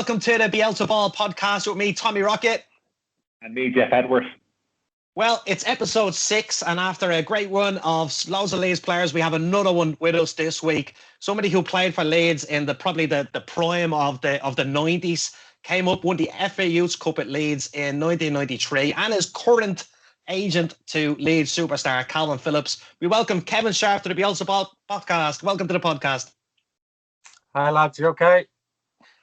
welcome to the Bielsa Ball podcast with me, Tommy Rocket. And me, Jeff Edwards. Well, it's episode 6, and after a great run of loads of Leeds players, we have another one with us this week. Somebody who played for Leeds in probably the prime of the 90s, came up, won the FA Youth Cup at Leeds in 1993, and is current agent to Leeds superstar Calvin Phillips. We welcome Kevin Sharp to the Bielsa Ball podcast. Welcome to the podcast. Hi lads, you okay?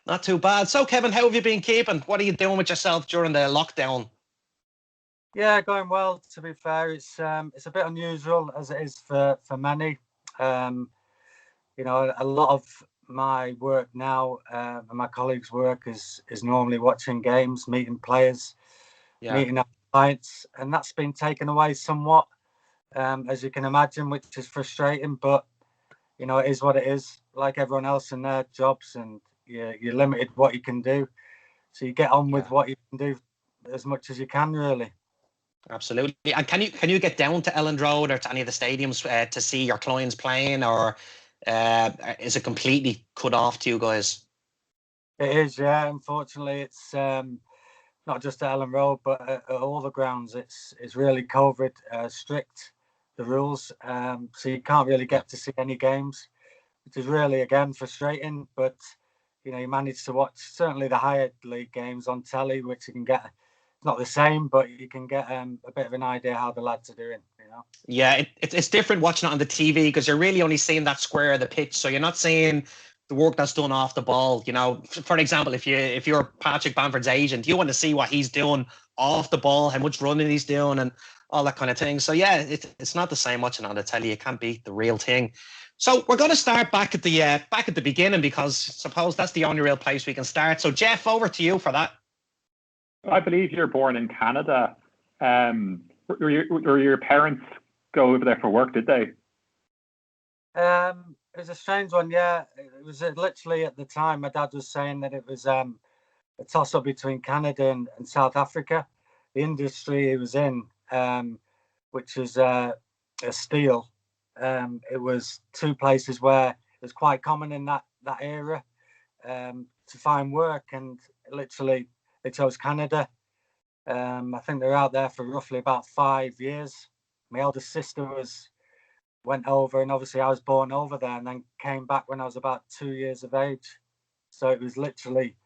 Not too bad. So Kevin, how have you been keeping? What are you doing with yourself during the lockdown? Yeah, going well. To be fair, it's a bit unusual as it is for many. A lot of my work now and my colleagues' work is normally watching games, meeting players, meeting our clients, and that's been taken away somewhat, as you can imagine, which is frustrating. But it is what it is. Like everyone else in their jobs, and you're limited what you can do, so you get on with what you can do as much as you can, really. Absolutely. And can you get down to Elland Road or to any of the stadiums to see your clients playing, or is it completely cut off to you guys? It is, yeah. Unfortunately, it's not just at Elland Road, but at all the grounds. It's really COVID strict, the rules, so you can't really get to see any games, which is really, again, frustrating. But you manage to watch certainly the higher league games on telly, which you can get. It's not the same, but you can get a bit of an idea how the lads are doing. Yeah, it's different watching it on the TV because you're really only seeing that square of the pitch, so you're not seeing the work that's done off the ball. For example, if you're Patrick Bamford's agent, you want to see what he's doing off the ball, how much running he's doing, and all that kind of thing. So yeah, it's not the same watching on the telly. You can't beat the real thing. So we're going to start back at the beginning, because suppose that's the only real place we can start. So Jeff, over to you for that. I believe you're born in Canada. Were your parents go over there for work, did they? It was a strange one, yeah. It was literally at the time my dad was saying that it was a toss-up between Canada and South Africa. The industry he was in, which is a steel, it was two places where it was quite common in that era to find work, and literally they chose Canada. I think they were out there for roughly about 5 years. My eldest sister went over, and obviously I was born over there, and then came back when I was about 2 years of age. So it was literally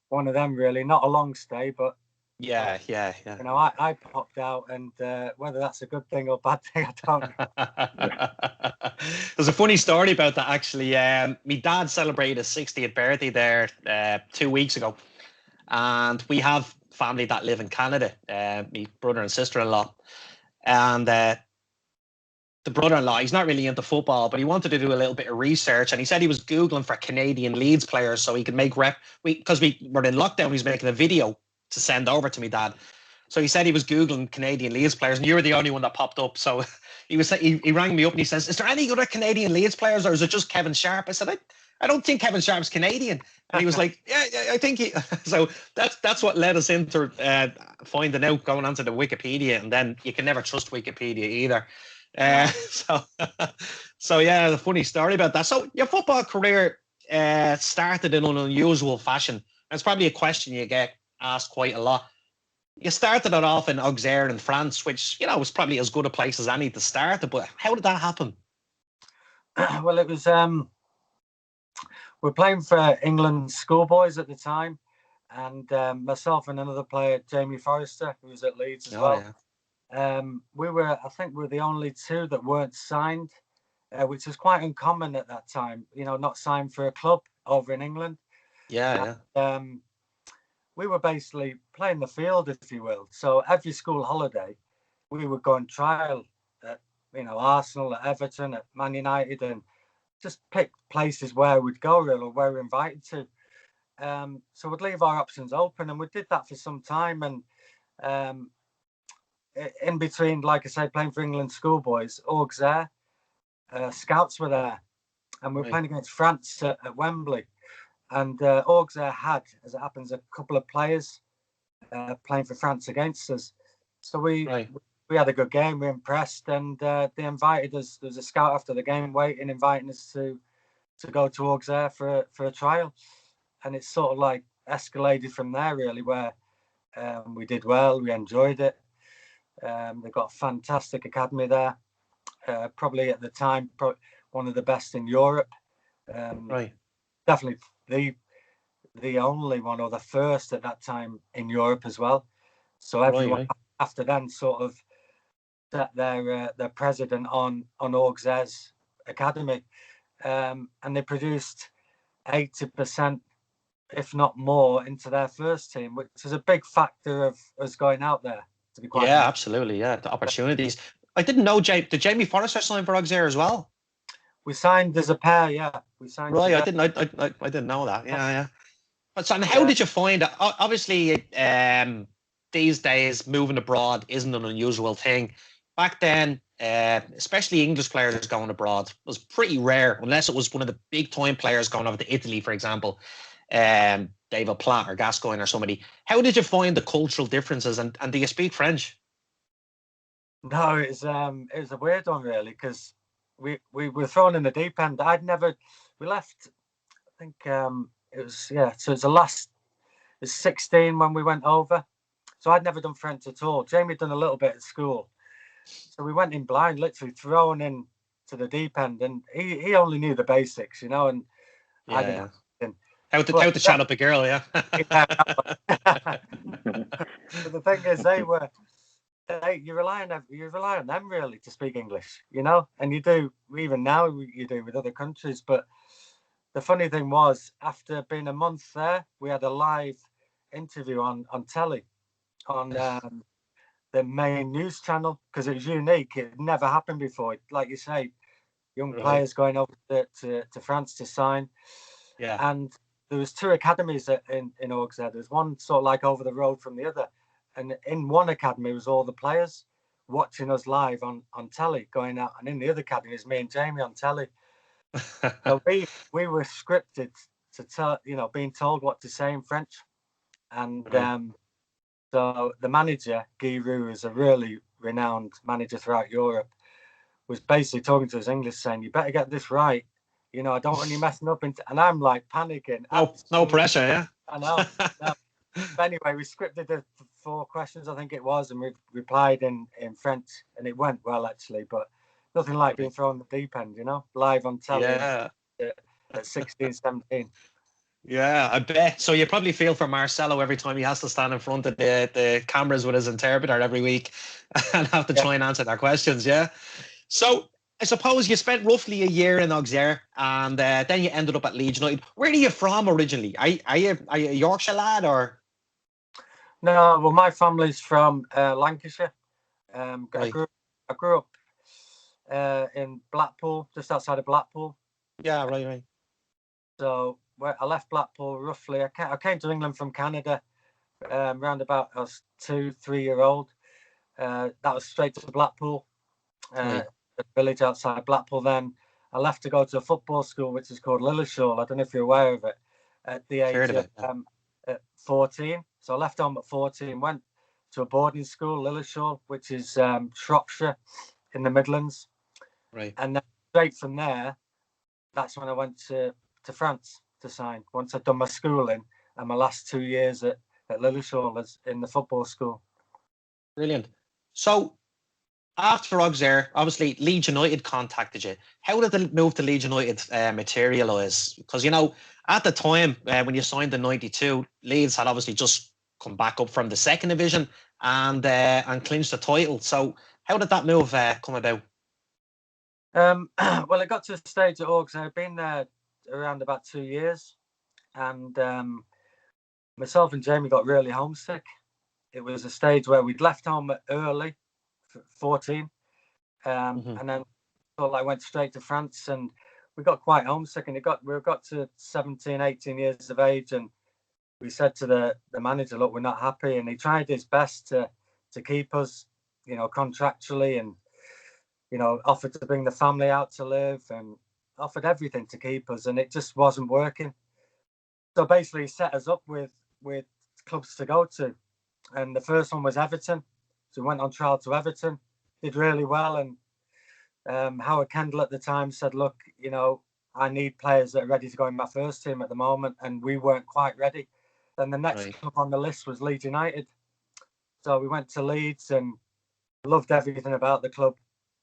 one of them, really. Not a long stay, but yeah. I popped out, and whether that's a good thing or bad thing, I don't know. There's a funny story about that, actually. My dad celebrated his 60th birthday there 2 weeks ago, and we have family that live in Canada, my brother and sister-in-law, and the brother-in-law, he's not really into football, but he wanted to do a little bit of research, and he said he was Googling for Canadian Leeds players so he could make because we were in lockdown. He was making a video to send over to me dad, so he said he was Googling Canadian Leeds players, and you were the only one that popped up. So he rang me up and he says, "Is there any other Canadian Leeds players, or is it just Kevin Sharp?" I said, I don't think Kevin Sharp's Canadian. And he was like, yeah, I think he. So that's what led us into finding out, going onto the Wikipedia, and then you can never trust Wikipedia either. So yeah, the funny story about that. So your football career started in an unusual fashion. That's probably a question you get asked quite a lot. You started it off in Auxerre in France, which was probably as good a place as any to start it. But how did that happen? Well, it was. We're playing for England schoolboys at the time, and myself and another player, Jamie Forrester, who was at Leeds as well. Yeah. I think we were the only two that weren't signed, which was quite uncommon at that time. Not signed for a club over in England. Yeah. We were basically playing the field, if you will. So every school holiday, we would go and trial at Arsenal, at Everton, at Man United, and just pick places where we'd go, really, or where we're invited to. So we'd leave our options open, and we did that for some time. And in between, like I said, playing for England schoolboys, Auxerre, scouts were there, and we were playing against France at Wembley. And Auxerre had, as it happens, a couple of players playing for France against us. So we had a good game. We were impressed, and they invited us. There was a scout after the game inviting us to go to Auxerre for a trial. And it's sort of like escalated from there, really, where we did well, we enjoyed it. They've got a fantastic academy there, probably at the time one of the best in Europe. Right. Definitely the only one, or the first at that time in Europe as well. So everyone after then sort of set their president on Auxerre's academy, and they produced 80%, if not more, into their first team, which is a big factor of us going out there. To be quite honest. Absolutely, the opportunities. I didn't know. Did Jamie Forrester sign for Auxerre as well? We signed as a pair, yeah. We signed. Right, together. I didn't know that. Yeah. But so, and how did you find it? Obviously, these days moving abroad isn't an unusual thing. Back then, especially English players going abroad was pretty rare, unless it was one of the big time players going over to Italy, for example, David Platt or Gascoigne or somebody. How did you find the cultural differences, and do you speak French? No, it was a weird one, really, because we were thrown in the deep end. We left, I think it was, so it was 16 when we went over. So I'd never done French at all. Jamie had done a little bit at school. So we went in blind, literally thrown in to the deep end, and he only knew the basics, and I didn't. How to chat up a girl, yeah. But the thing is, you rely on them really to speak English, and you do, even now you do with other countries. But the funny thing was, after being a month there, we had a live interview on telly, on the main news channel, because it was unique. It never happened before. Like you say, young players going over to France to sign. Yeah. And there was two academies in Auxerre. There was one sort of like over the road from the other. And in one academy was all the players watching us live on telly going out. And in the other academy is me and Jamie on telly. So we were scripted to tell, being told what to say in French. And so the manager, Guy Roux, is a really renowned manager throughout Europe, was basically talking to us English, saying, "You better get this right. I don't want you messing up." And I'm like panicking. No pressure, yeah. I know. No. But anyway, we scripted the 4 questions, I think it was, and we replied in French, and it went well, actually. But nothing like being thrown in the deep end, live on telly at 16, 17. Yeah, I bet. So you probably feel for Marcelo every time he has to stand in front of the cameras with his interpreter every week and have to try and answer their questions, yeah? So I suppose you spent roughly a year in Auxerre, and then you ended up at Leeds United. Where are you from originally? Are you a Yorkshire lad, or? No, well, my family's from Lancashire. I grew up in Blackpool, just outside of Blackpool. Yeah, right. So I left Blackpool roughly. I came to England from Canada around about I was 2-3 year old. That was straight to Blackpool, a village outside Blackpool. Then I left to go to a football school, which is called Lilleshall. I don't know if you're aware of it. At the age of at 14. So I left home at 14, went to a boarding school, Lilleshall, which is Shropshire in the Midlands. Right. And then straight from there, that's when I went to France to sign. Once I'd done my schooling and my last 2 years at Lilleshall as in the football school. Brilliant. So after Auxerre, obviously Leeds United contacted you. How did the move to Leeds United materialise? Because, at the time when you signed in '92, Leeds had obviously just come back up from the second division and clinched the title. So how did that move come about? Well, it got to a stage at Auxerre. I'd been there around about 2 years, and myself and Jamie got really homesick. It was a stage where we'd left home early, 14, and then I went straight to France, and we got quite homesick. And we got to 17, 18 years of age, and we said to the manager, "Look, we're not happy." And he tried his best to keep us, contractually, and offered to bring the family out to live, and offered everything to keep us, and it just wasn't working. So basically, he set us up with clubs to go to, and the first one was Everton. So we went on trial to Everton, did really well, and Howard Kendall at the time said, "Look, I need players that are ready to go in my first team at the moment," and we weren't quite ready. Then the next Right. club on the list was Leeds United. So we went to Leeds and loved everything about the club.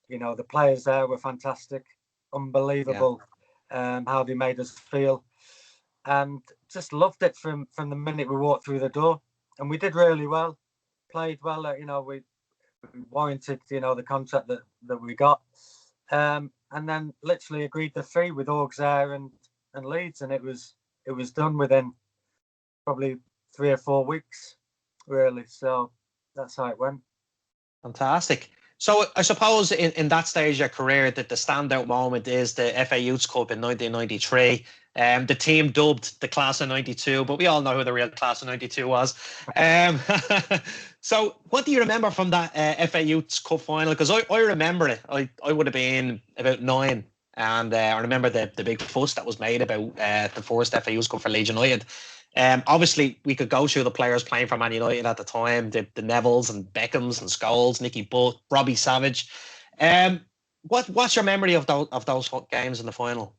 The players there were fantastic, unbelievable, how they made us feel, and just loved it from the minute we walked through the door. And we did really well, played well. We warranted the contract that we got, and then literally agreed the fee with Orgs there and Leeds, and it was done within probably 3 or 4 weeks, really. So that's how it went. Fantastic. So I suppose in that stage of your career, that the standout moment is the FA Youth Cup in 1993. The team dubbed the class of 92, but we all know who the real class of 92 was. So what do you remember from that FA Youth Cup final? Because I remember it. I would have been about 9. And I remember the big fuss that was made about the first FA Youth Cup for Leeds United. Obviously, we could go through the players playing for Man United at the time, the Nevilles and Beckhams and Scholes, Nicky Butt, Robbie Savage. What's your memory of those games in the final?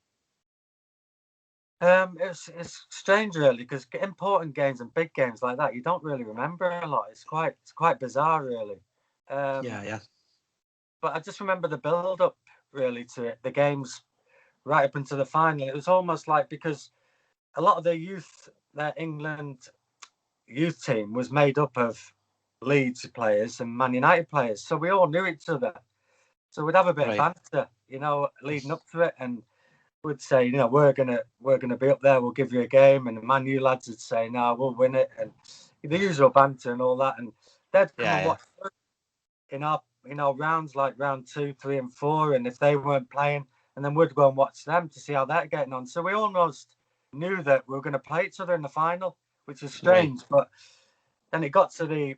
It's strange, really, because important games and big games like that, you don't really remember a lot. It's quite bizarre, really. Yeah. But I just remember the build-up, really, to it. The games right up into the final. It was almost like, because a lot of the England youth team was made up of Leeds players and Man United players, so we all knew each other. So we'd have a bit of banter, leading up to it, and we'd say, we're gonna be up there. We'll give you a game, and the Man U lads would say, no, we'll win it, and the usual banter and all that. And they'd come and watch in our rounds, like round 2, 3, and 4, and if they weren't playing, and then we'd go and watch them to see how they're getting on. So we almost knew that we were going to play each other in the final, which was strange. But then it got to the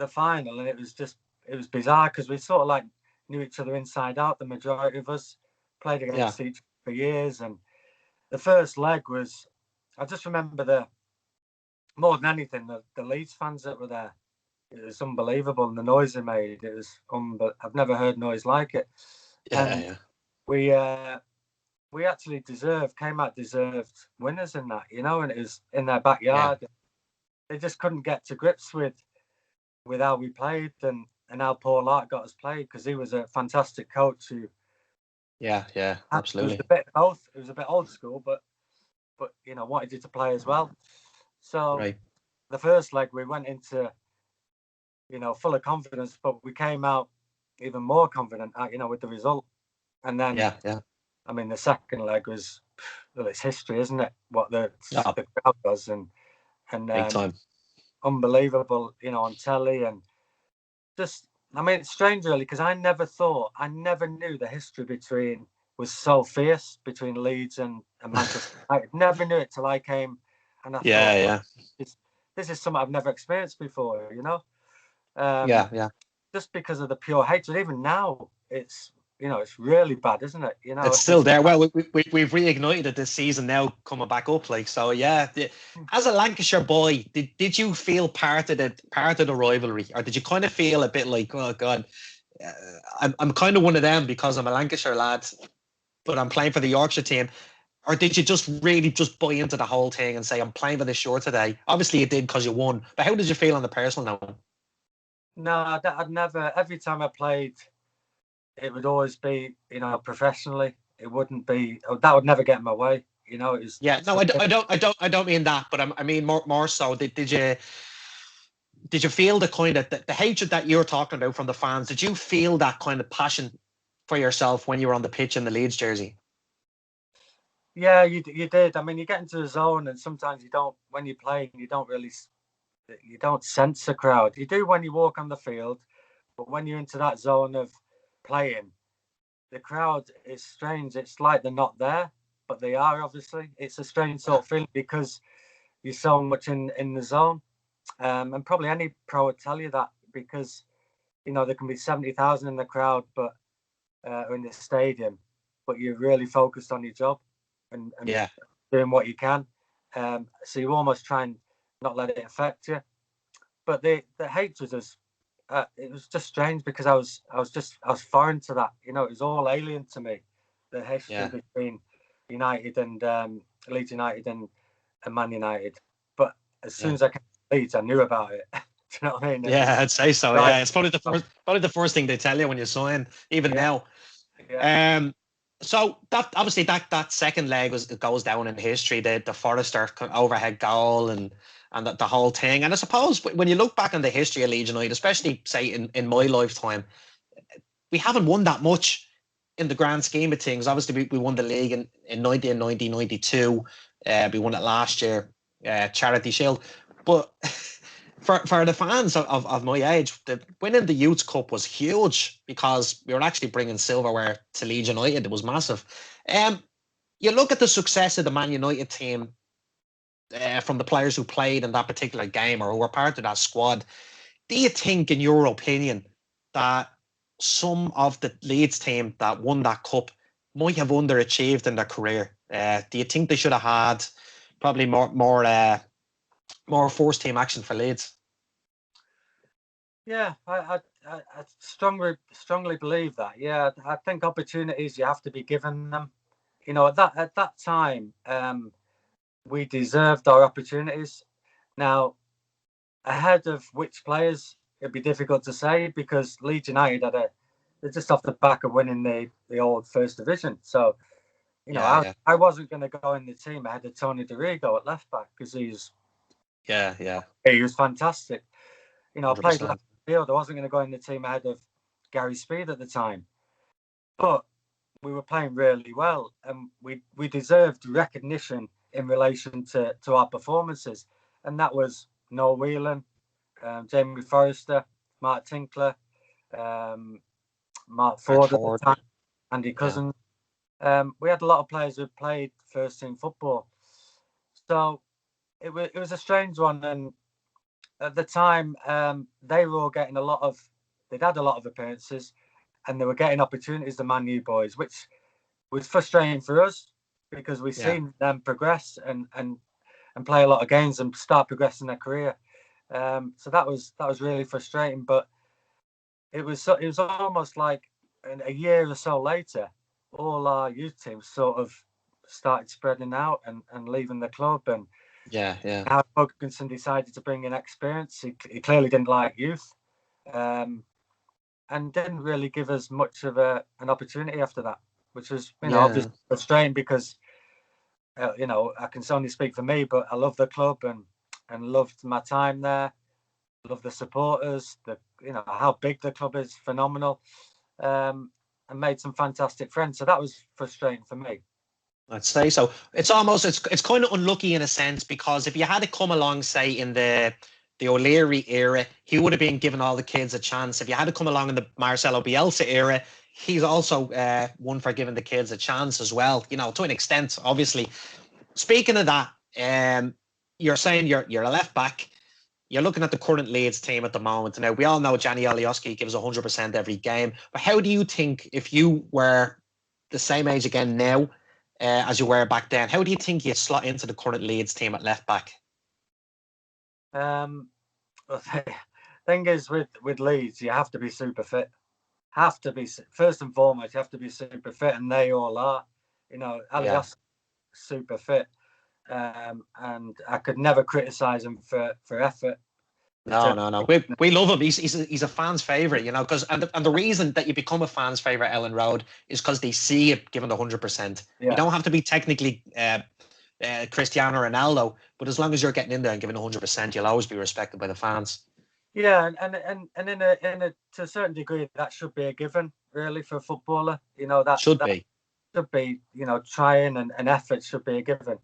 final, and it was bizarre, because we sort of like knew each other inside out. The majority of us played against each other for years, and the first leg was, I just remember more than anything, the Leeds fans that were there. It was unbelievable, and the noise they made, it was I've never heard noise like it. We actually came out deserved winners in that, and it was in their backyard. They just couldn't get to grips with how we played and how Paul Art got us played, because he was a fantastic coach who absolutely. It was a bit both. It was a bit old school, but wanted you to play as well. So the first leg we went into full of confidence, but we came out even more confident, with the result. And then I mean, the second leg was, it's history, isn't it? What the crowd was, and big time, unbelievable, on telly, and just, I mean, it's strange, really, because I never knew the history was so fierce between Leeds and Manchester. I never knew it till I came, and I thought, this is something I've never experienced before, just because of the pure hatred. Even now, it's really bad, isn't it? It's still there. Well, we've reignited it this season now, coming back up. Like, so, yeah. As a Lancashire boy, did you feel part of the rivalry, or did you kind of feel a bit like, oh God, I'm kind of one of them because I'm a Lancashire lad, but I'm playing for the Yorkshire team? Or did you just really just buy into the whole thing and say, I'm playing for the shore today? Obviously, you did because you won. But how did you feel on the personal note? No, I'd never. Every time I played, it would always be, professionally. It wouldn't be. That would never get in my way. It was. Yeah, no, I don't mean that, but I mean more so. Did you feel the kind of the hatred that you're talking about from the fans? Did you feel that kind of passion for yourself when you were on the pitch in the Leeds jersey? Yeah, you did. I mean, you get into the zone, and sometimes you don't. When you play, you don't sense the crowd. You do when you walk on the field, but when you're into that zone of playing, the crowd is strange. It's like they're not there, but they are, obviously. It's a strange sort of feeling because you're so much in the zone. And probably any pro would tell you that, because, there can be 70,000 in the crowd, but in the stadium, but you're really focused on your job and doing what you can. So you almost try and not let it affect you. But the hatred was, it was just strange, because I was foreign to that. It was all alien to me, the history between United and Leeds United and Man United. But as soon as I came to Leeds, I knew about it. Do you know what I mean? Yeah, I'd say so. Right. Yeah, it's probably the first thing they tell you when you sign, even now. Yeah. So that obviously that second leg goes down in history. The Forrester overhead goal and the whole thing. And I suppose when you look back on the history of Leeds United, especially say in my lifetime, we haven't won that much in the grand scheme of things. Obviously, we won the league in 1990, 92. We won it last year, Charity Shield. But for the fans of my age, winning the Youth Cup was huge because we were actually bringing silverware to Leeds United. It was massive. You look at the success of the Man United team from the players who played in that particular game or who were part of that squad. Do you think, in your opinion, that some of the Leeds team that won that cup might have underachieved in their career? Do you think they should have had probably more first team action for Leeds? Yeah, I strongly believe that. Yeah, I think opportunities, you have to be given them. You know, at that time, we deserved our opportunities. Now, ahead of which players, it'd be difficult to say because Leeds United they're just off the back of winning the old First Division. So, you know, I wasn't going to go in the team ahead of Tony DeRigo at left back because he was fantastic. You know, 100%. I played left field. I wasn't going to go in the team ahead of Gary Speed at the time, but we were playing really well, and we deserved recognition in relation to our performances, and that was Noel Whelan, Jamie Forrester, Mark Tinkler, Mark Ford at the time, Andy Cousins. Yeah. We had a lot of players who played first team football, so it was a strange one. And at the time, they were all getting they'd had a lot of appearances, and they were getting opportunities, the Man U boys, which was frustrating for us because we've seen them progress and play a lot of games and start progressing their career. So that was really frustrating. But it was almost like a year or so later, all our youth teams sort of started spreading out and leaving the club. And how Hugginson decided to bring in experience. He clearly didn't like youth, and didn't really give us much of an opportunity after that, which was obviously frustrating because I can only speak for me, but I love the club and loved my time there. Love the supporters. How big the club is, phenomenal, and made some fantastic friends. So that was frustrating for me. I'd say so. It's kind of unlucky in a sense because if you had to come along, say in the O'Leary era, he would have been giving all the kids a chance. If you had to come along in the Marcelo Bielsa era, he's also one for giving the kids a chance as well. You know, to an extent, obviously. Speaking of that, you're saying you're a left back. You're looking at the current Leeds team at the moment. Now, we all know Gianni Alioski gives 100% every game. But how do you think, if you were the same age again now as you were back then, how do you think you'd slot into the current Leeds team at left back? Well, the thing is with Leeds, you have to be super fit. Have to be, first and foremost, you have to be super fit, and they all are. You know, Alioski super fit. And I could never criticize him for effort. No. We love him. He's a fan's favorite, you know, because and the reason that you become a fan's favorite, Ellen Road, is because they see it given 100%. You don't have to be technically Cristiano Ronaldo, but as long as you're getting in there and giving 100%, you'll always be respected by the fans. Yeah, and in a to a certain degree, that should be a given, really, for a footballer. You know, that should be, you know, trying and effort should be a given.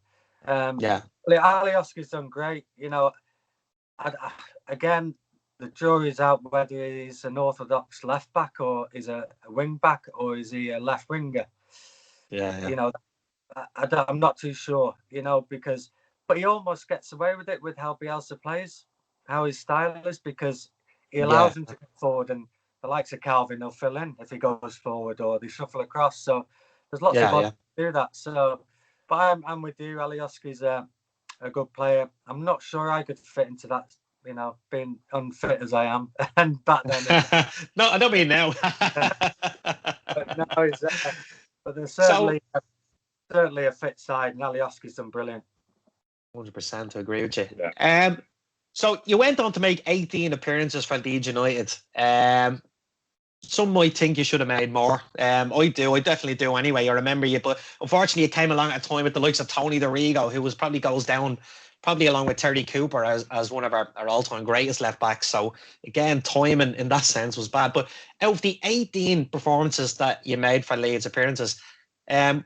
Alioski's done great. You know, again, the jury's out whether he's an orthodox left back or is a wing back or is he a left winger. You know, I'm not too sure. You know, but he almost gets away with it with how Bielsa plays, how his style is, because he allows him to go forward, and the likes of Calvin will fill in if he goes forward or they shuffle across. So there's lots of others to do that. So, but I'm with you. Alioski's a good player. I'm not sure I could fit into that, you know, being unfit as I am. And back then, no, I don't mean now. but there's certainly a fit side, and Alioski's done brilliant. 100% agree with you. Yeah. So you went on to make 18 appearances for Leeds United. Some might think you should have made more. I do. I definitely do anyway. I remember you, but unfortunately, you came along at a time with the likes of Tony DeRigo, who was probably goes down, probably along with Terry Cooper as one of our all-time greatest left backs. So again, timing in that sense was bad. But out of the 18 performances that you made for Leeds appearances,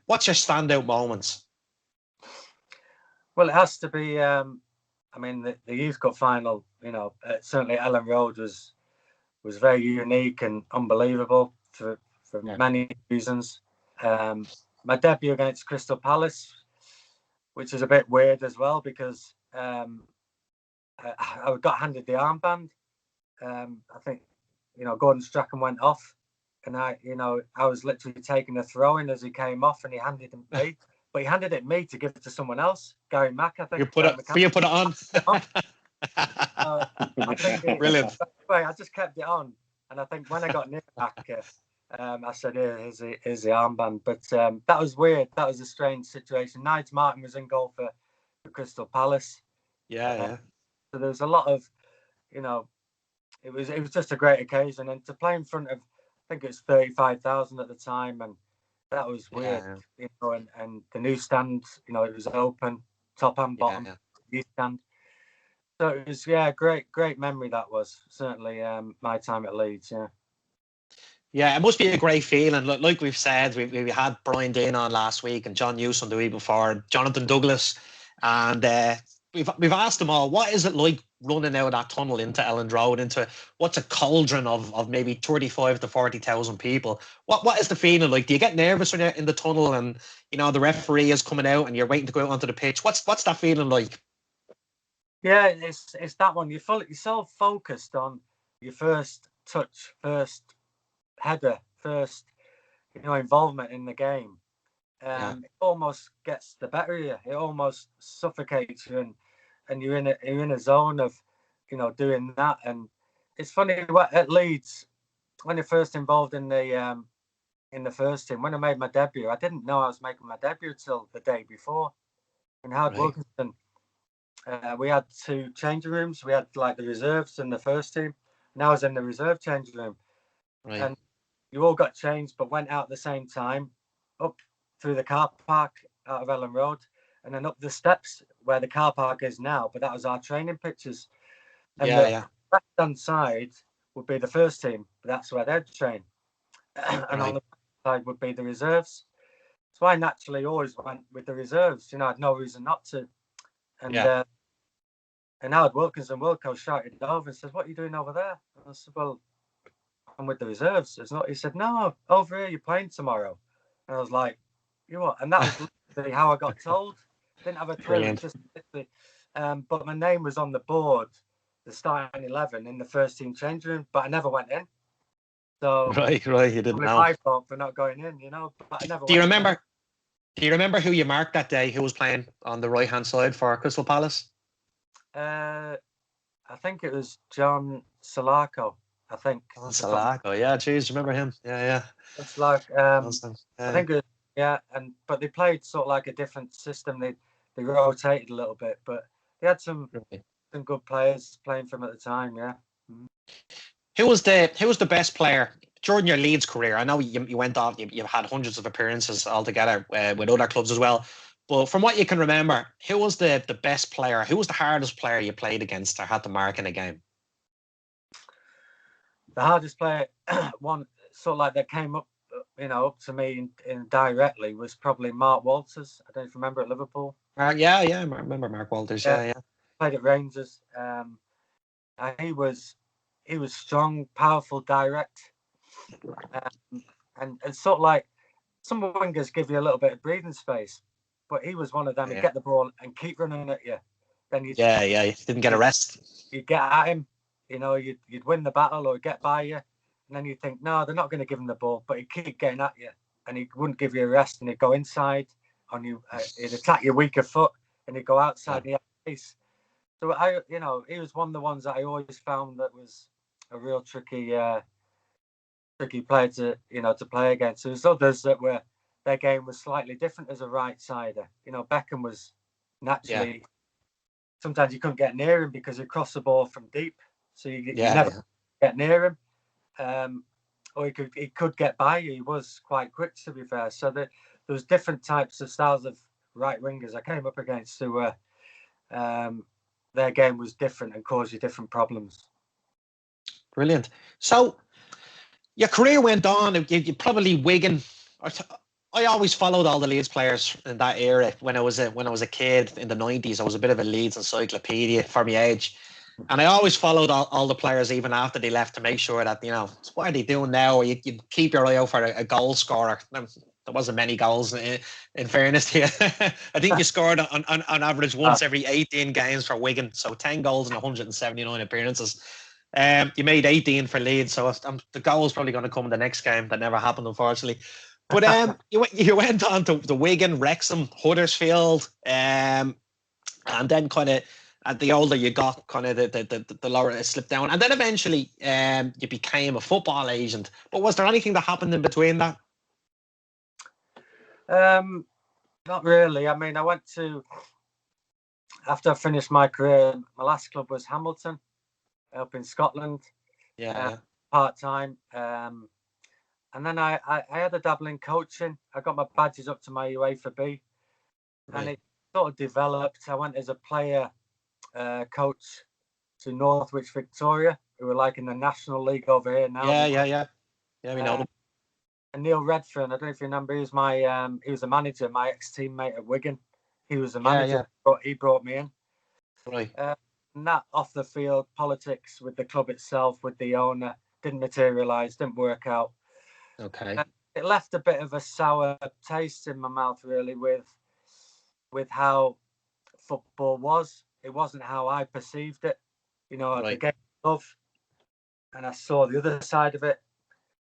what's your standout moments? Well, it has to be. I mean, the Youth Cup final. Certainly Ellen Road was very unique and unbelievable for many reasons. My debut against Crystal Palace, which is a bit weird as well because I got handed the armband. I think Gordon Strachan went off, and I was literally taking a throw in as he came off, and he handed it me. But he handed it me to give it to someone else, Gary Mack, I think. You put it on. I think Brilliant. I just kept it on, and I think when I got near back, I said, "Here's the armband." But that was weird. That was a strange situation. Nigel Martin was in goal for Crystal Palace. Yeah. So there was a lot of, it was just a great occasion, and to play in front of, I think it was 35,000 at the time, and that was weird. Yeah. And the new stand, it was open, top and bottom, new stand. So it was, great memory that was. Certainly my time at Leeds, Yeah, it must be a great feeling. Like we've said, we had Brian Dean on last week and John Newsom the week before, Jonathan Douglas, and we've asked them all, what is it like running out of that tunnel into Elland Road, into what's a cauldron of maybe 35 to 40,000 people? What is the feeling like? Do you get nervous when you're in the tunnel and the referee is coming out and you're waiting to go out onto the pitch? What's that feeling like? Yeah, it's that one. You're so focused on your first touch, first header, first involvement in the game. It almost gets the better of you. It almost suffocates you, and you're in a zone of doing that. And it's funny at Leeds, when I first involved in the first team, when I made my debut, I didn't know I was making my debut till the day before. And Howard Wilkinson, we had two changing rooms. We had like the reserves and the first team. And I was in the reserve changing room. Right. And you all got changed, but went out at the same time, up through the car park out of Ellen Road, and then up the steps where the car park is now. But that was our training pitches. And the left-hand side would be the first team, but that's where they'd train. And on the side would be the reserves. So I naturally always went with the reserves. I had no reason not to. And Howard Wilkinson, Wilco, shouted over and says, "What are you doing over there?" And I said, "Well, I'm with the reserves." It's not. He said, "No, over here, you're playing tomorrow." And I was like, "You what?" And that was literally how I got told. Didn't have a clue. Just literally, but my name was on the board, the starting 11 in the first team change room, but I never went in. So right, you didn't know. My fault for not going in, But I never. Do you remember who you marked that day? Who was playing on the right hand side for Crystal Palace? I think it was John Salako. I think. Salako, yeah, geez, remember him? Yeah. It's like I think it was, but they played sort of like a different system. They rotated a little bit, but they had some good players playing for them at the time. Yeah. Who was the best player during your Leeds career? I know you went off. You've had hundreds of appearances altogether with other clubs as well. But from what you can remember, who was the best player? Who was the hardest player you played against or had to mark in a game? The hardest player, one sort of like that came up, up to me indirectly was probably Mark Walters. I don't know if you remember at Liverpool. Yeah, I remember Mark Walters. Yeah. Played at Rangers. He was strong, powerful, direct, and sort of like some wingers give you a little bit of breathing space, but he was one of them. He'd get the ball and keep running at you. Then you didn't get a rest. You'd get at him. You'd win the battle or get by you, and then you'd think, no, they're not going to give him the ball, but he'd keep getting at you, and he wouldn't give you a rest, and he'd go inside on you, he'd attack your weaker foot, and he'd go outside the face. So he was one of the ones that I always found that was a real tricky player to play against. There's others that were their game was slightly different as a right sider. Beckham was naturally sometimes you couldn't get near him because he crossed the ball from deep, so you Yeah, never get near him. Or he could get by you. He was quite quick, to be fair. So there was different types of styles of right wingers I came up against who were their game was different and caused you different problems. Brilliant. So your career went on. You probably Wigan. I always followed all the Leeds players in that era. When I was a kid in the 90s, I was a bit of a Leeds encyclopedia for my age. And I always followed all the players even after they left to make sure that, what are they doing now? Or you keep your eye out for a goal scorer. There wasn't many goals, in fairness to you. I think you scored on average once every 18 games for Wigan. So 10 goals in 179 appearances. You made 18 for Leeds. So the goal's probably going to come in the next game. That never happened, unfortunately. But you went on to the Wigan, Wrexham, Huddersfield, and then kind of, the older you got, kind of the lower it slipped down, and then eventually you became a football agent. But was there anything that happened in between that? Not really. I mean, I went to, after I finished my career, my last club was Hamilton, up in Scotland. Part time. And then I had a dabble in coaching. I got my badges up to my UEFA B, and it sort of developed. I went as a player coach to Northwich Victoria, who were like in the National League over here now. Yeah, we know them. And Neil Redfern, I don't know if you remember, he was my he was a manager, my ex-teammate at Wigan. He was the manager, but he brought me in. Right. And that off the field politics with the club itself, with the owner, didn't materialise, didn't work out. Okay. It left a bit of a sour taste in my mouth, really, with how football was. It wasn't how I perceived it. The game of love, and I saw the other side of it.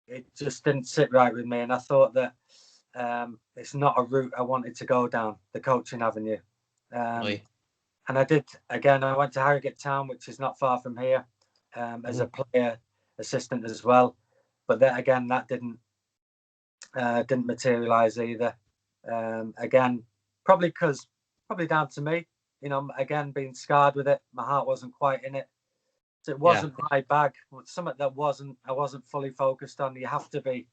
It just didn't sit right with me, and I thought that it's not a route I wanted to go down, the coaching avenue. And I did, again, I went to Harrogate Town, which is not far from here, as a player assistant as well. But then again, that didn't materialise either. Again, probably down to me, again, being scarred with it. My heart wasn't quite in it. So it wasn't my bag. Something that I wasn't fully focused on. You have to be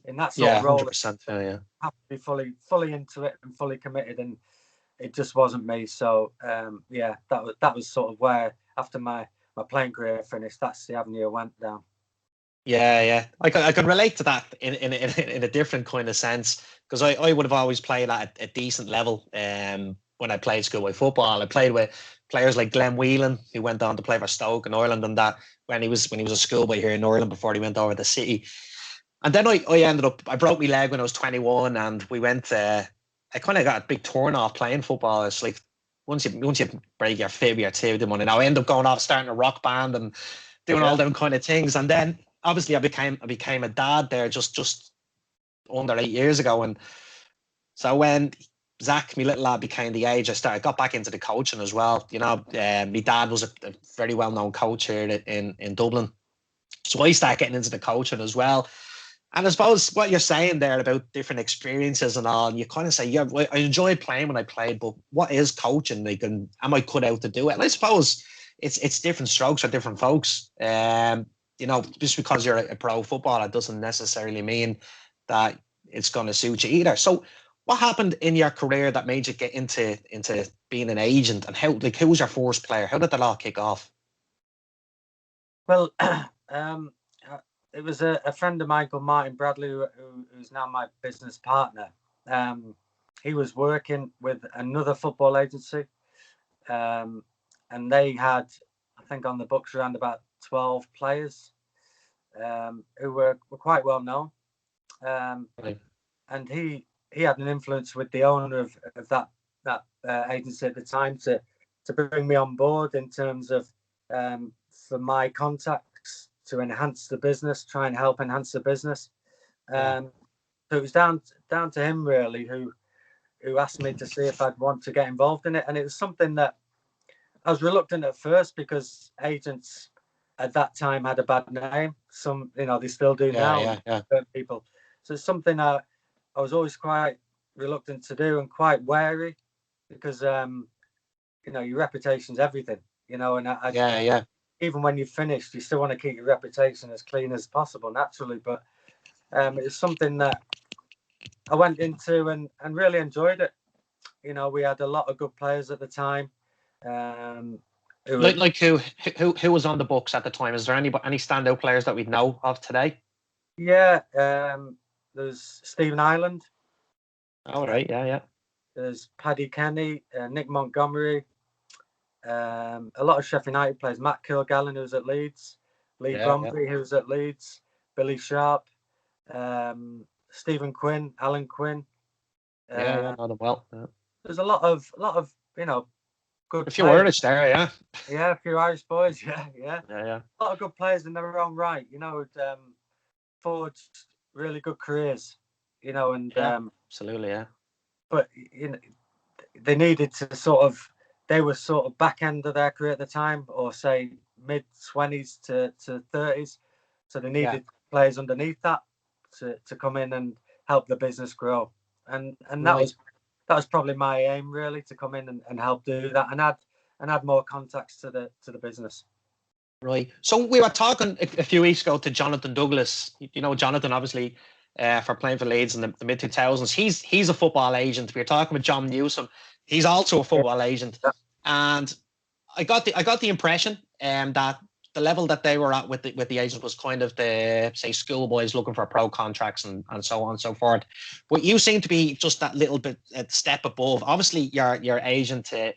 in that sort of role. 100%. You have to be fully into it and fully committed, and it just wasn't me. So that was sort of where, after my playing career finished, that's the avenue I went down. Yeah. I can relate to that in a different kind of sense, because I would have always played at a decent level. When I played schoolboy football, I played with players like Glenn Whelan, who went on to play for Stoke in Ireland, and that when he was a schoolboy here in Ireland before he went over to the City. And then I broke my leg when I was 21, and we went. I kind of got a big turn off playing football. It's like once you break your fib, your two, the money. Now I end up going off starting a rock band and doing all them kind of things, and then obviously I became a dad there just under 8 years ago, and so when Zach, my little lad, became the age, I got back into the coaching as well. My dad was a very well-known coach here in Dublin, so I started getting into the coaching as well. And I suppose what you're saying there about different experiences and all, you kind of say, I enjoyed playing when I played, but what is coaching? Like, and am I cut out to do it? And I suppose it's different strokes for different folks. Just because you're a pro footballer doesn't necessarily mean that it's going to suit you either. So what happened in your career that made you get into being an agent, and who was your first player? How did that all kick off? Well, it was a friend of mine called Martin Bradley, who's now my business partner. He was working with another football agency, and they had, I think, on the books around about 12 players who were quite well known. And he had an influence with the owner of that agency at the time to bring me on board in terms of for my contacts to enhance the business, try and help enhance the business. So it was down to him really, who asked me to see if I'd want to get involved in it, and it was something that I was reluctant at first because agents at that time had a bad name. Some, they still do now. People. So it's something I was always quite reluctant to do and quite wary, because your reputation's everything. And Yeah. even when you've finished, you still want to keep your reputation as clean as possible, naturally. But it's something that I went into and really enjoyed it. We had a lot of good players at the time. Like who was on the books at the time? Is there any standout players that we know of today? Yeah, there's Stephen Ireland. All right, yeah. There's Paddy Kenny, Nick Montgomery, a lot of Sheffield United players. Matt Kilgallen, who was at Leeds, Lee Bromby, who was at Leeds, Billy Sharp, Stephen Quinn, Alan Quinn. Yeah, know them well. Yeah. There's a lot of good. A few Irish there, yeah. Yeah, a few Irish boys, yeah. Yeah. A lot of good players in their own right, forged really good careers, and absolutely, yeah. But they needed to they were sort of back end of their career at the time, or say mid-20s to 30s. So they needed players underneath that to come in and help the business grow. And that was probably my aim, really, to come in and help do that and add more contacts to the business. Right. So we were talking a few weeks ago to Jonathan Douglas. Jonathan, obviously, for playing for Leeds in the mid 2000s. He's a football agent. We were talking with John Newsom. He's also a football agent, and I got the impression that the level that they were at with the agent was kind of the, say, schoolboys looking for pro contracts and so on and so forth. But you seem to be just that little bit a step above. Obviously, your agent to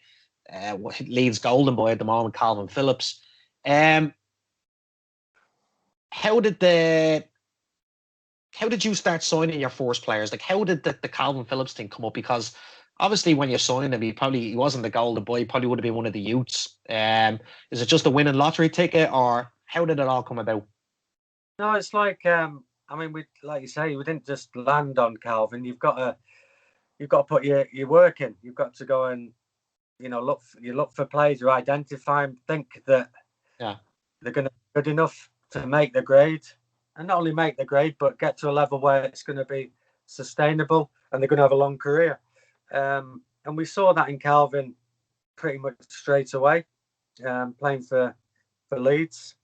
Leeds golden boy at the moment, Calvin Phillips. How did you start signing your first players? Like, how did the Calvin Phillips thing come up? Because obviously, when you signed him, he wasn't the golden boy. He probably would have been one of the youths. Is it just a winning lottery ticket, or how did it all come about? No, it's like we, like you say, we didn't just land on Calvin. You've got to put your work in. You've got to go and look for players, you identify them, think that they're going to be good enough to make the grade. And not only make the grade, but get to a level where it's going to be sustainable and they're going to have a long career. And we saw that in Calvin pretty much straight away, playing for Leeds.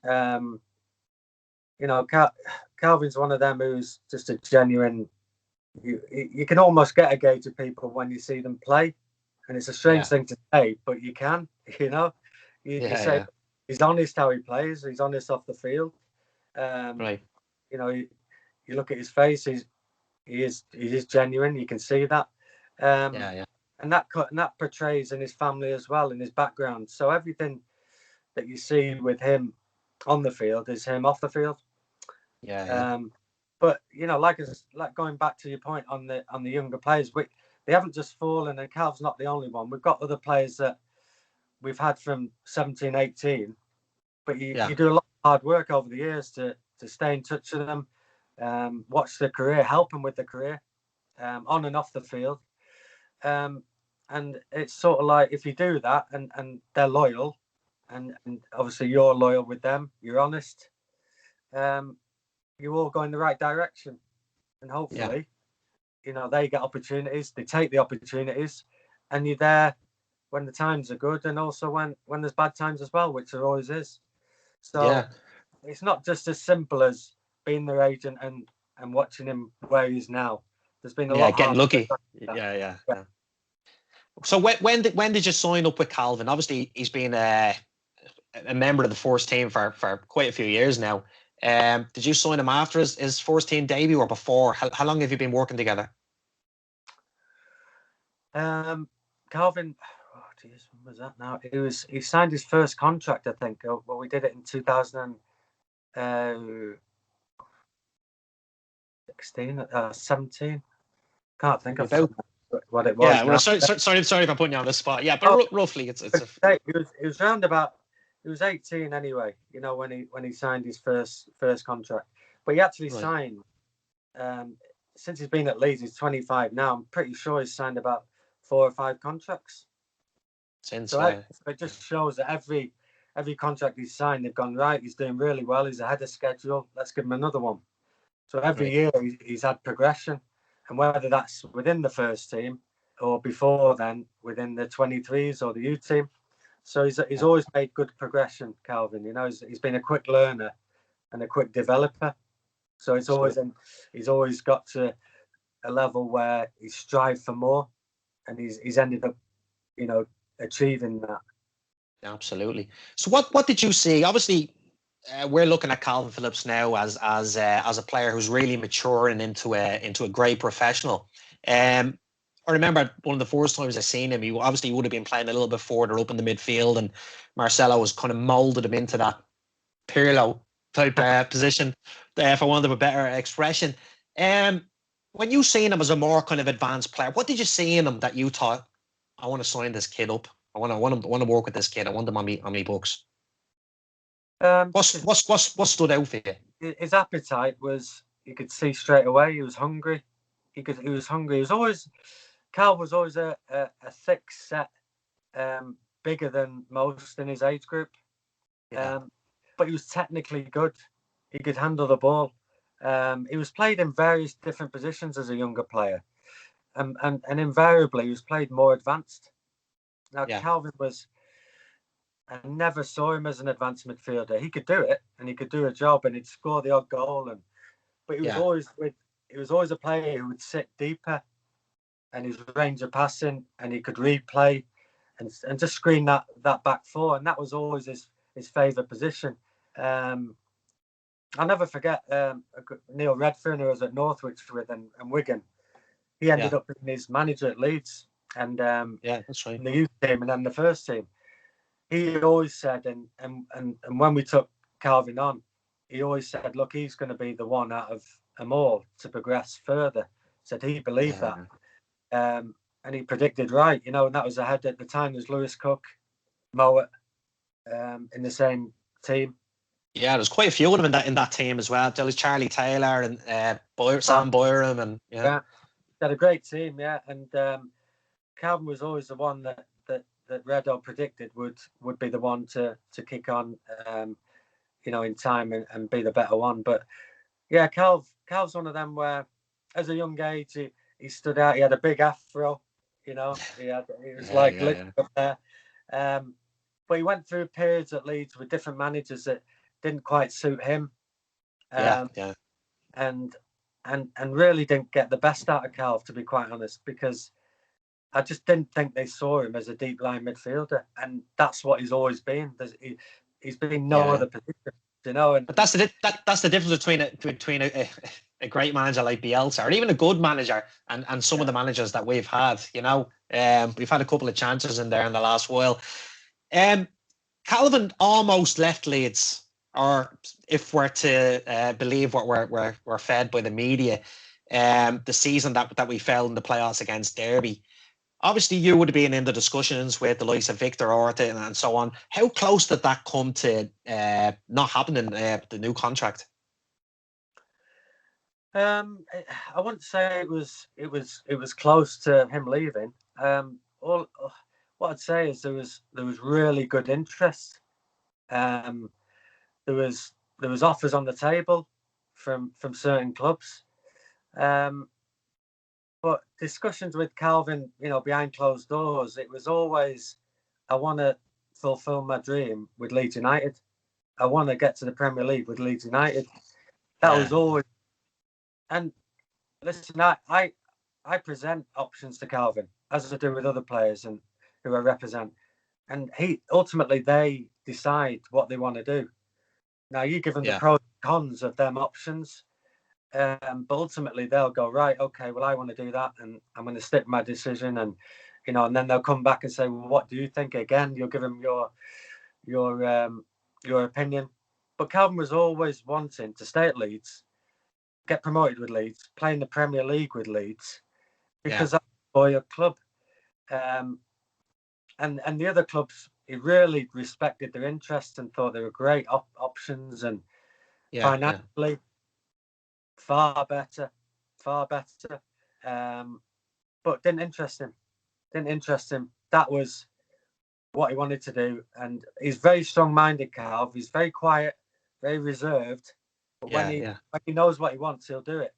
Calvin's one of them who's just a genuine. You can almost get a gauge of people when you see them play, and it's a strange thing to say, but you can. You say he's honest how he plays. He's honest off the field. Right. You look at his face. He is genuine. You can see that. And that portrays in his family as well, in his background. So everything that you see with him on the field is him off the field. But like going back to your point on the younger players, they haven't just fallen, and Calv's not the only one. We've got other players that we've had from 17, 18, but you do a lot of hard work over the years to stay in touch with them, watch their career, help them with their career, on and off the field. And it's sort of like, if you do that and they're loyal, and obviously you're loyal with them, you're honest, you all go in the right direction, and hopefully they get opportunities, they take the opportunities, and you're there when the times are good, and also when there's bad times as well, which there always is. So it's not just as simple as being their agent and watching him where he is now. There's been a lot getting lucky. Yeah. So when did you sign up with Calvin? Obviously, he's been a member of the first team for quite a few years now. Did you sign him after his first team debut or before? How long have you been working together? Calvin, when was that now? He signed his first contract, I think. Well, we did it in 2016, 17. Can't think of what it was. Yeah, well, sorry if I'm putting you on the spot. Yeah, but roughly, it was round about. He was 18 anyway, when he signed his first contract. But he actually signed, since he's been at Leeds, he's 25 now. I'm pretty sure he's signed about 4 or 5 contracts. It just shows that every contract he's signed, they've gone, right, he's doing really well, he's ahead of schedule, let's give him another one. So every year he's had progression. And whether that's within the first team, or before then within the 23s or the U team. So he's always made good progression, Calvin. You know, he's been a quick learner and a quick developer. So he's always got to a level where he's strived for more, and he's ended up, you know, achieving that. Absolutely. So what did you see? Obviously, we're looking at Calvin Phillips now as a player who's really maturing into a great professional. I remember one of the first times I seen him. He obviously would have been playing a little bit further up in the midfield, and Marcelo was kind of molded him into that Pirlo type position, for want of a better expression. When you seen him as a more kind of advanced player, what did you see in him that you thought, I want to sign this kid up? I want to work with this kid. I want him on me books. What stood out for you? His appetite was, you could see straight away. He was hungry. He was hungry. Cal was always a thick set, bigger than most in his age group. Yeah. But he was technically good. He could handle the ball. He was played in various different positions as a younger player, and invariably he was played more advanced. Now Calvin was. I never saw him as an advanced midfielder. He could do it, and he could do a job, and he'd score the odd goal. But he was always a player who would sit deeper, and his range of passing, and he could replay, and just screen that back four, and that was always his favourite position. I'll never forget Neil Redfern, who was at Northwich with and Wigan. He ended up being his manager at Leeds, and that's right. in the youth team and then the first team. He always said, and when we took Calvin on, he always said, look, he's going to be the one out of them all to progress further. Said he believed that. And he predicted right, you know, and that was ahead at the time. There's Lewis Cook, Mowat, in the same team. Yeah, there's quite a few of them in that team as well. There was Charlie Taylor and Sam Boyram, and they had a great team, and Calvin was always the one that Redo predicted would be the one to kick on, you know, in time and be the better one. But yeah, Cal's one of them where, as a young age, he stood out. He had a big afro, you know. He was up there. But he went through periods at Leeds with different managers that didn't quite suit him. And really didn't get the best out of Calv, to be quite honest, because I just didn't think they saw him as a deep line midfielder, and that's what he's always been. He's been no other position, you know. But that's the difference between a great manager like Bielsa, or even a good manager, and some of the managers that we've had. You know, we've had a couple of chances in there in the last while. Calvin almost left Leeds, or if we're to believe what we're fed by the media, the season that we fell in the playoffs against Derby. Obviously, you would have been in the discussions with the likes of Victor Orta and so on. How close did that come to not happening, the new contract? I wouldn't say it was close to him leaving. What I'd say is there was really good interest. There was offers on the table from certain clubs. But discussions with Calvin, you know, behind closed doors, it was always, I want to fulfill my dream with Leeds United. I want to get to the Premier League with Leeds United. That was always. And listen, I present options to Calvin, as I do with other players and who I represent. And they decide what they want to do. Now, you give them the pros and cons of them options. But ultimately they'll go, right, okay, well, I want to do that, and I'm going to stick my decision, and you know, and then they'll come back and say, well, what do you think? Again, you'll give them your opinion. But Calvin was always wanting to stay at Leeds, get promoted with Leeds, play in the Premier League with Leeds, because that's a loyal club. And the other clubs, he really respected their interests and thought they were great options, and financially. Far better, but didn't interest him. That was what he wanted to do, and he's very strong-minded, Calv. He's very quiet, very reserved, but when he knows what he wants, he'll do it.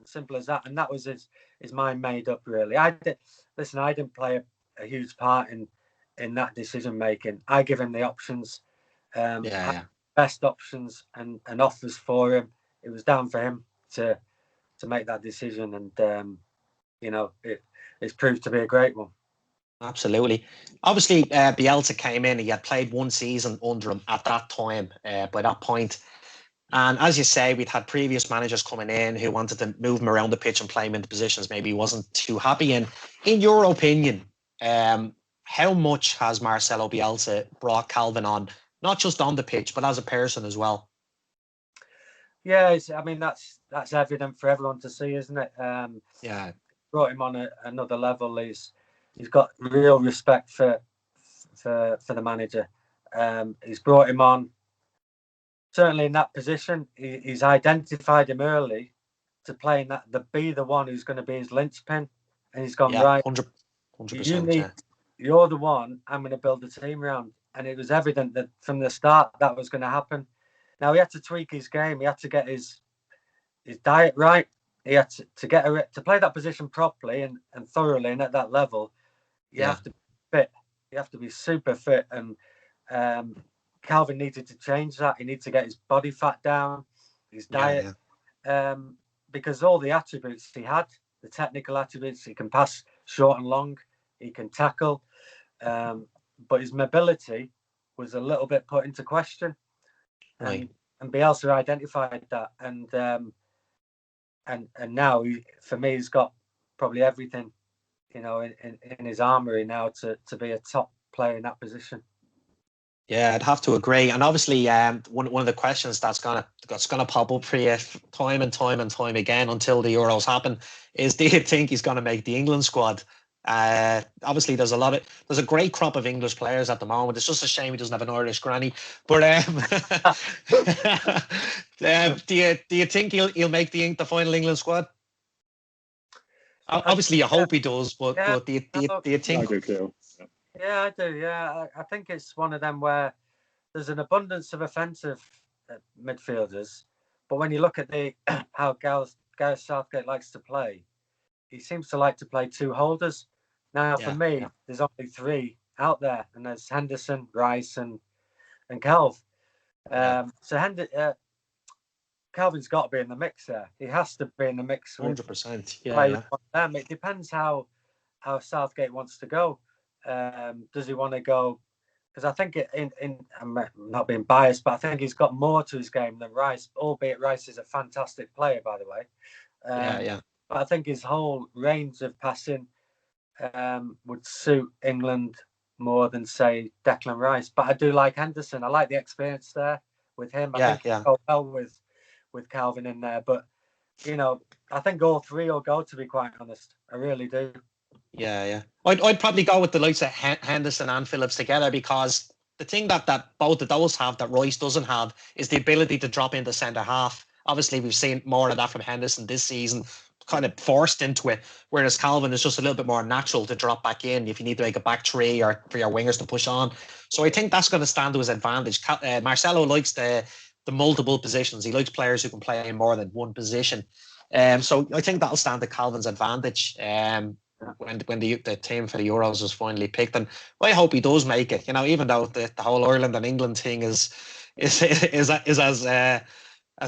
Simple as that. And that was his mind made up, really. I didn't play a huge part in that decision making. I give him the options, best options and offers for him. It was down for him to make that decision, and it's proved to be a great one. Absolutely. Obviously, Bielsa came in. He had played one season under him at that time. By that point, and as you say, we'd had previous managers coming in who wanted to move him around the pitch and play him into positions maybe he wasn't too happy in. In your opinion, how much has Marcelo Bielsa brought Calvin on, not just on the pitch, but as a person as well? Yeah, I mean that's evident for everyone to see, isn't it? Brought him on another level. He's got real respect for the manager. He's brought him on. Certainly in that position, he's identified him early to play in that, be the one who's going to be his linchpin, and he's gone right. 100%. You're the one I'm going to build a team around, and it was evident that from the start that was going to happen. Now he had to tweak his game. He had to get his diet right. He had to play that position properly and thoroughly, and at that level, you have to be fit. You have to be super fit, and Calvin needed to change that. He needed to get his body fat down, his diet, because all the attributes he had, the technical attributes, he can pass short and long, he can tackle, but his mobility was a little bit put into question. And Bielsa identified that, and now for me, he's got probably everything, in his armory now to be a top player in that position. Yeah, I'd have to agree. And obviously, one of the questions that's gonna pop up for you time and time again until the Euros happen is: do you think he's gonna make the England squad? Obviously, there's a great crop of English players at the moment. It's just a shame he doesn't have an Irish granny. But do you think he'll make the final England squad? Obviously, you hope he does, but do you think? I do too. Yeah, I do. Yeah, I think it's one of them where there's an abundance of offensive midfielders, but when you look at how Gareth Southgate likes to play, he seems to like to play two holders. Now, for me, there's only three out there, and there's Henderson, Rice, and Calv. So Calvin's got to be in the mix there. He has to be in the mix. 100%. It depends how Southgate wants to go. Does he want to go? Because I think I'm not being biased, but I think he's got more to his game than Rice. Albeit Rice is a fantastic player, by the way. But I think his whole range of passing would suit England more than, say, Declan Rice. But I do like Henderson. I like the experience there with him. I think he'll go well with Calvin in there. But I think all three will go. To be quite honest, I really do. Yeah. I'd probably go with the likes of Henderson and Phillips together, because the thing that both of those have that Rice doesn't have is the ability to drop into centre half. Obviously, we've seen more of that from Henderson this season, kind of forced into it, whereas Calvin is just a little bit more natural to drop back in if you need to make a back three or for your wingers to push on. So I think that's going to stand to his advantage. Marcelo likes the multiple positions. He likes players who can play in more than one position. So I think that'll stand to Calvin's advantage. When the team for the Euros was finally picked, and I hope he does make it. Even though the whole Ireland and England thing is as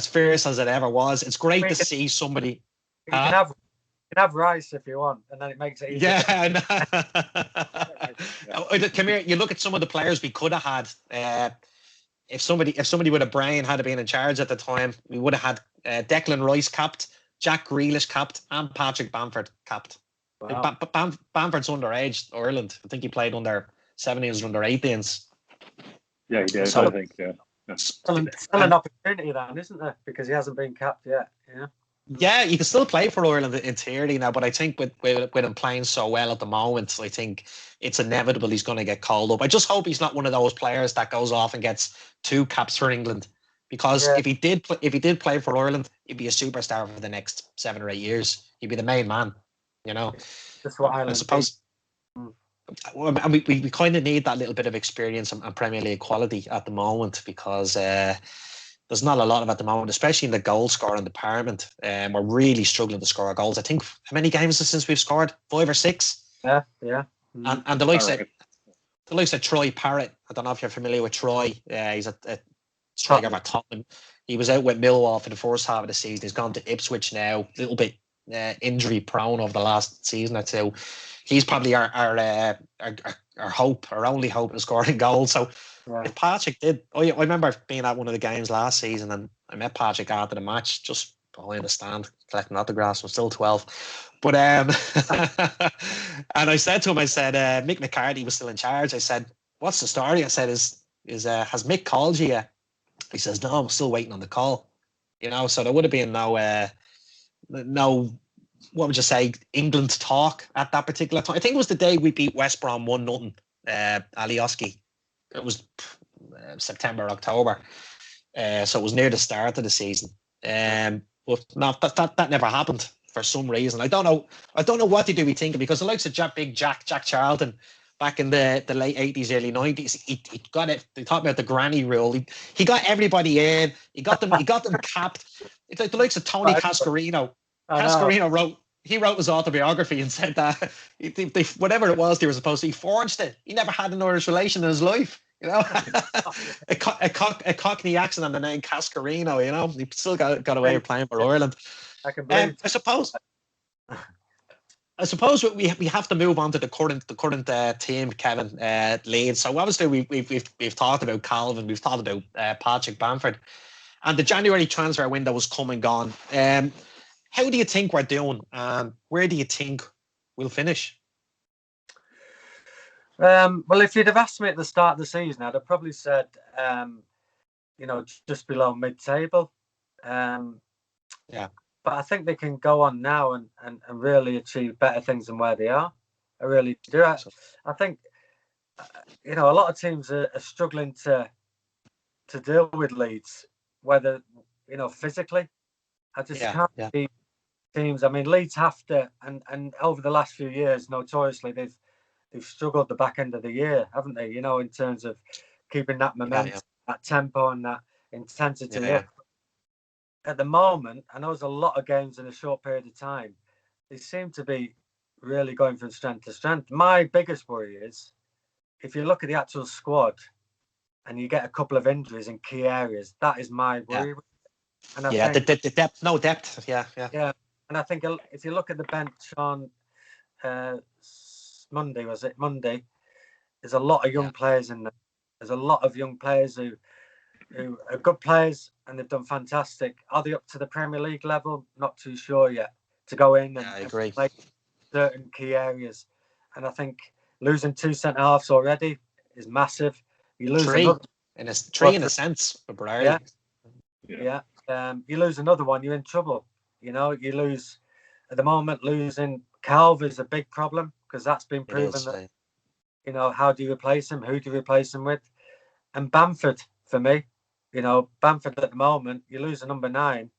fierce as it ever was, it's great to see somebody. You can have Rice if you want, and then it makes it easier. Yeah, come here. You look at some of the players we could have had. If somebody with a brain had been in charge at the time, we would have had Declan Rice capped, Jack Grealish capped, and Patrick Bamford capped. Wow. Bamford's underage Ireland. I think he played under 17s, under 18s. Yeah, he did. So, I think. Yeah. Still an opportunity then, isn't there? Because he hasn't been capped yet. Yeah, you can still play for Ireland in theory now, but I think with him playing so well at the moment, I think it's inevitable he's going to get called up. I just hope he's not one of those players that goes off and gets 2 caps for England, because if he did play for Ireland, he'd be a superstar for the next 7 or 8 years. He'd be the main man. That's what Ireland. I suppose. And we kind of need that little bit of experience and Premier League quality at the moment, because there's not a lot of at the moment, especially in the goal scoring department. We're really struggling to score goals. I think, how many games since we've scored? 5 or 6? Yeah. Mm-hmm. And the likes of Troy Parrott. I don't know if you're familiar with Troy. He's a striker for Tottenham. He was out with Millwall for the first half of the season. He's gone to Ipswich now. A little bit injury prone over the last season or two. He's probably our hope, our only hope in scoring goals. So if Patrick did, I remember being at one of the games last season, and I met Patrick after the match, just behind the stand, collecting autographs. I'm still 12. But and I said to him, I said, Mick McCarthy was still in charge. I said, what's the story? I said, has Mick called you yet? He says, no, I'm still waiting on the call. So there would have been no, what would you say, England talk at that particular time. I think it was the day we beat West Brom 1-0, Alioski. It was September, October. So it was near the start of the season. But no, that never happened for some reason. I don't know what they do be thinking, because the likes of Jack Charlton back in the late 80s, early 90s, he got it. They talked about the granny rule. He got everybody in. He got them capped. It's like the likes of Tony Cascarino. Cascarino wrote his autobiography and said that whatever it was they were supposed to, he forged it. He never had an Irish relation in his life. A Cockney accent on the name Cascarino. He still got away with playing for Ireland. I suppose we have to move on to the current team, Kevin, Leeds. So obviously we've talked about Calvin, we've talked about Patrick Bamford, and the January transfer window was come and gone. How do you think we're doing, and where do you think we'll finish? Well, if you'd have asked me at the start of the season, I'd have probably said, just below mid-table. But I think they can go on now and really achieve better things than where they are. I really do. I think, a lot of teams are struggling to deal with Leeds, whether, physically. I just can't see teams. I mean, Leeds have to, and over the last few years, notoriously, they've struggled the back end of the year, haven't they? In terms of keeping that momentum, that tempo, and that intensity up. At the moment, I know there's a lot of games in a short period of time. They seem to be really going from strength to strength. My biggest worry is, if you look at the actual squad and you get a couple of injuries in key areas, that is my worry. And I think, the depth, no depth. Yeah. And I think if you look at the bench on Monday, there's a lot of young players in there. There's a lot of young players who are good players, and they've done fantastic. Are they up to the Premier League level? Not too sure yet. To go in and play certain key areas, and I think losing 2 centre halves already is massive. You lose three in a sense for Brian. You lose another one, you're in trouble. You lose at the moment. Losing Calv is a big problem, because that's been proven that. How do you replace him? Who do you replace him with? And Bamford, for me, Bamford at the moment, you lose a number 9.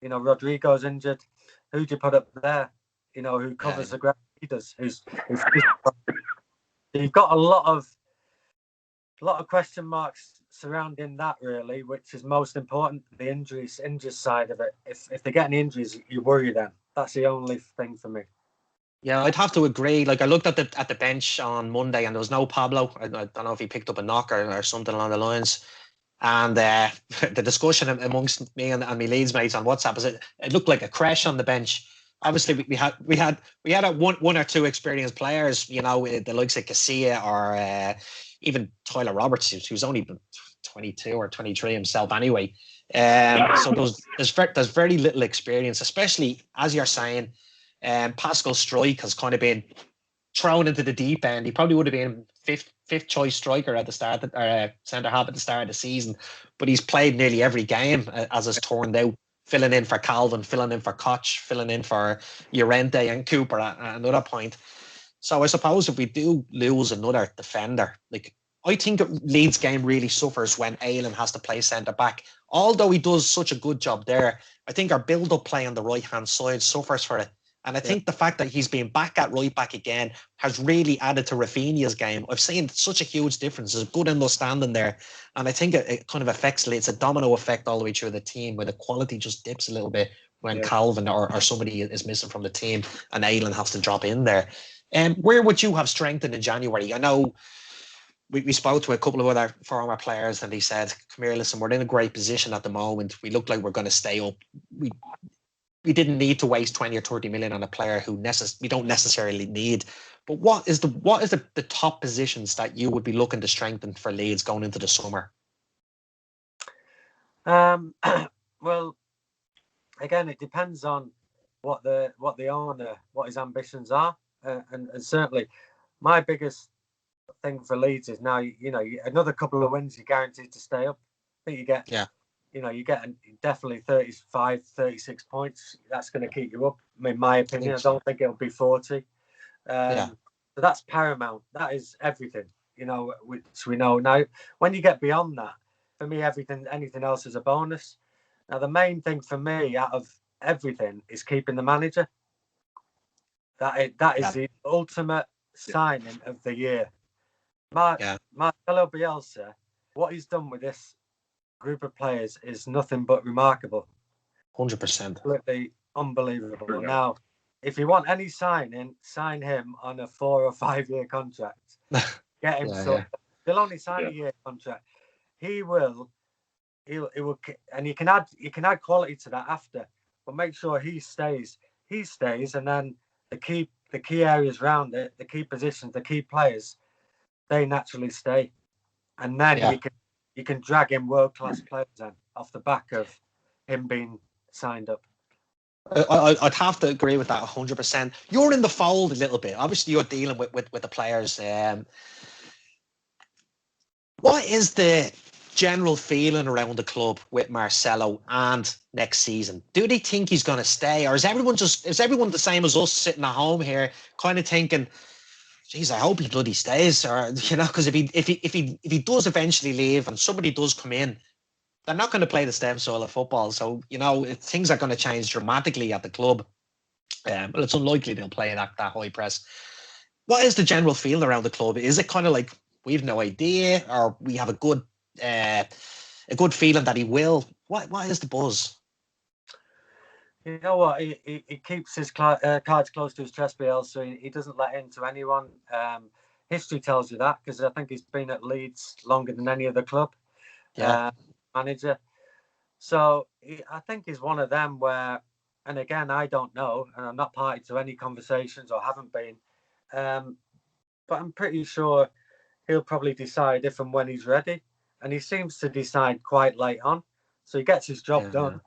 Rodrigo's injured. Who do you put up there? Who covers the ground he does? You've got a lot of question marks surrounding that, really, which is most important. The injury side of it. If they get any injuries, you worry then. That's the only thing for me. Yeah, I'd have to agree. Like, I looked at the bench on Monday, and there was no Pablo. I don't know if he picked up a knock or something along the lines. And the discussion amongst me and my Leeds mates on WhatsApp is it looked like a crash on the bench. Obviously, we had one or two experienced players, the likes of Casilla or even Tyler Roberts, who was only 22 or 23 himself anyway. So there's very little experience, especially as you're saying. Pascal Struijk has kind of been thrown into the deep end. He probably would have been fifth choice striker at the start, or centre half at the start of the season, but he's played nearly every game as it's turned out, filling in for Calvin, filling in for Koch, filling in for Llorente and Cooper at another point. So I suppose if we do lose another defender, like, I think Leeds' game really suffers when Aylan has to play centre back. Although he does such a good job there, I think our build-up play on the right-hand side suffers for it. And I think the fact that he's been back at right back again has really added to Rafinha's game. I've seen such a huge difference. There's a good understanding there. And I think it kind of affects, it's a domino effect all the way through the team where the quality just dips a little bit when Calvin or somebody is missing from the team and Aylin has to drop in there. Where would you have strengthened in January? I know we spoke to a couple of other former players and they said, come here, listen, we're in a great position at the moment. We look like we're going to stay up. We didn't need to waste 20 or 30 million on a player who we don't necessarily need. But what is the top positions that you would be looking to strengthen for Leeds going into the summer? Well, again, it depends on what the owner, what his ambitions are, and certainly my biggest thing for Leeds is now, another couple of wins, you're guaranteed to stay up. I think you get, you get definitely 35, 36 points. That's going to keep you up. In my opinion, I don't think it'll be 40. So that's paramount. That is everything, which we know now. When you get beyond that, for me, anything else is a bonus. Now, the main thing for me out of everything is keeping the manager. That is the ultimate signing of the year. Marcelo Bielsa, what he's done with this group of players is nothing but remarkable. 100%. Absolutely unbelievable. Now, if you want any signing, sign him on a 4 or 5 year contract. Get him He'll only sign a year contract. He will, and you can add quality to that after, but make sure he stays. He stays, and then the key areas around it, the key positions, the key players, they naturally stay, and then you can drag in world-class players then off the back of him being signed up. I'd have to agree with that 100%. You're in the fold a little bit. Obviously, you're dealing with the players. What is the general feeling around the club with Marcelo and next season? Do they think he's going to stay, or is everyone the same as us sitting at home here, kind of thinking, geez, I hope he bloody stays, or because if he does eventually leave and somebody does come in, they're not going to play the same style of football. So things are going to change dramatically at the club. Well, it's unlikely they'll play that high press. What is the general feeling around the club? Is it kind of like we've no idea, or we have a good feeling that he will? What is the buzz? You know what? He keeps his cards close to his chest, so he doesn't let into anyone. History tells you that, because I think he's been at Leeds longer than any other club manager. So I think he's one of them where, and again, I don't know, and I'm not party to any conversations or haven't been, but I'm pretty sure he'll probably decide if and when he's ready. And he seems to decide quite late on. So he gets his job done.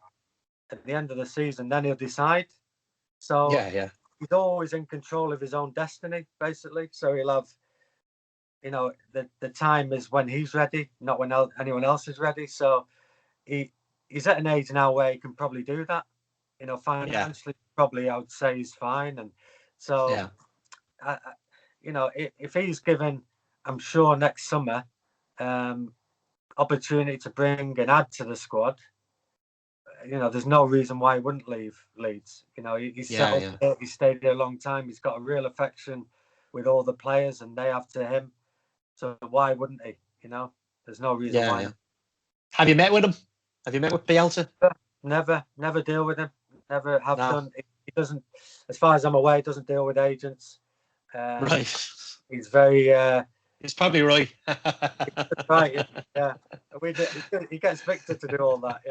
At the end of the season, then he'll decide. So he's always in control of his own destiny, basically. So he'll have, the time is when he's ready, not when anyone else is ready. So he's at an age now where he can probably do that. Financially, probably I would say he's fine. And so, if he's given, I'm sure next summer, opportunity to bring and add to the squad, there's no reason why he wouldn't leave Leeds. He's settled there, he's stayed there a long time. He's got a real affection with all the players, and they have to him. So why wouldn't he? There's no reason why. Have you met with him? Have you met with Bielsa? Never deal with him. Never have done. He doesn't, as far as I'm aware, he doesn't deal with agents. Right. He's very. He's probably right. Right. Yeah. He gets Victor to do all that.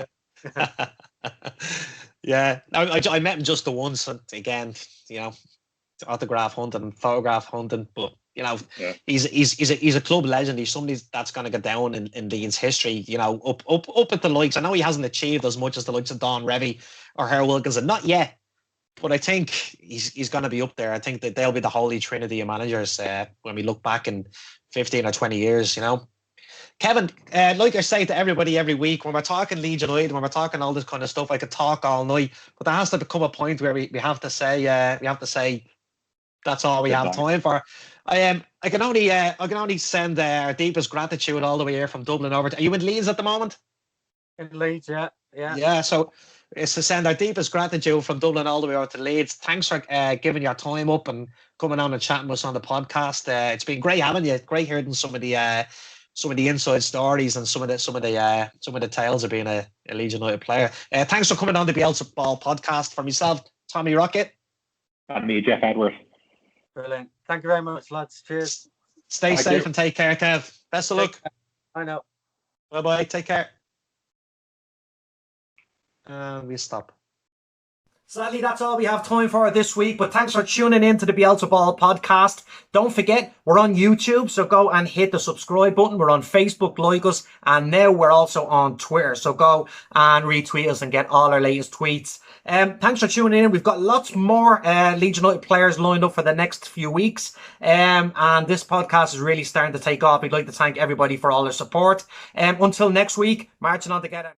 Yeah. I met him just the once, and again, autograph hunting, photograph hunting, but he's a club legend. He's somebody that's going to get down in Leeds history. Up at the likes. I know he hasn't achieved as much as the likes of Don Revie or Hare Wilkinson, not yet, but I think he's going to be up there. I think that they'll be the holy trinity of managers when we look back in 15 or 20 years. Kevin, like I say to everybody every week, when we're talking Leeds United, when we're talking all this kind of stuff, I could talk all night, but there has to become a point where we have to say that's all we have time for. I can only send our deepest gratitude all the way here from Dublin over to. Are you in Leeds at the moment? In Leeds, yeah. Yeah. So It's to send our deepest gratitude from Dublin all the way out to Leeds. Thanks for giving your time up and coming on and chatting with us on the podcast. It's been great having you. Great hearing some of the inside stories and some of the tales of being a Leeds United player. Thanks for coming on the Bielsa Ball podcast. For myself, Tommy Rocket, and me, Jeff Edwards. Brilliant. Thank you very much, lads. Cheers. Stay safe and take care, Kev. Best of luck. I know. Bye bye. Take care. We stop. Sadly, that's all we have time for this week, but thanks for tuning in to the Bielsa Ball podcast. Don't forget, we're on YouTube, so go and hit the subscribe button. We're on Facebook, like us, and now we're also on Twitter, so go and retweet us and get all our latest tweets. Thanks for tuning in. We've got lots more Leeds United players lined up for the next few weeks, and this podcast is really starting to take off. We'd like to thank everybody for all their support. Until next week, marching on together.